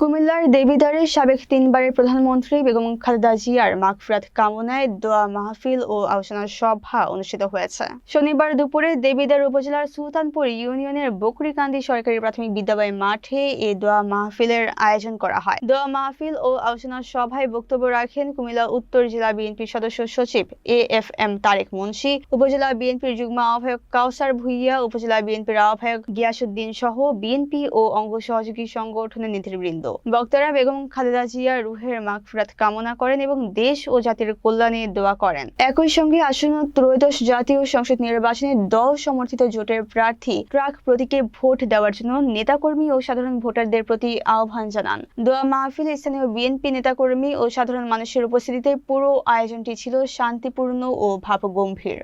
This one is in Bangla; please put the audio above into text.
কুমিল্লার দেবিদ্বারে সাবেক তিনবারের প্রধানমন্ত্রী বেগম খালেদা জিয়ার মাগফিরাত কামনায় দোয়া মাহফিল ও আলোচনা সভা অনুষ্ঠিত হয়েছে। শনিবার দুপুরে দেবিদ্বার উপজেলার সুলতানপুর ইউনিয়নের বকরীকান্দি সরকারি প্রাথমিক বিদ্যালয় মাঠে এ দোয়া মাহফিলের আয়োজন করা হয়। দোয়া মাহফিল ও আলোচনা সভায় বক্তব্য রাখেন কুমিল্লা উত্তর জেলা বিএনপির সদস্য সচিব AFM তারেক মুন্সি, উপজেলা বিএনপির যুগ্ম আহ্বায়ক কাউসার ভুঁইয়া, উপজেলা বিএনপির আহ্বায়ক গিয়াসউদ্দিন সহ বিএনপি ও অঙ্গ সহযোগী সংগঠনের নেতৃবৃন্দ। বক্তারা বেগম খালেদা জিয়ার রুহের মাগফিরাত কামনা করেন এবং দেশ ও জাতির কল্যাণে দোয়া করেন। একই সঙ্গে আসন্ন ত্রয়োদশ জাতীয় সংসদ নির্বাচনে দল সমর্থিত জোটের প্রার্থী ট্রাক প্রতীকে ভোট দেওয়ার জন্য নেতাকর্মী ও সাধারণ ভোটারদের প্রতি আহ্বান জানান। দোয়া মাহফিলে স্থানীয় বিএনপি নেতাকর্মী ও সাধারণ মানুষের উপস্থিতিতে পুরো আয়োজনটি ছিল শান্তিপূর্ণ ও ভাবগম্ভীর।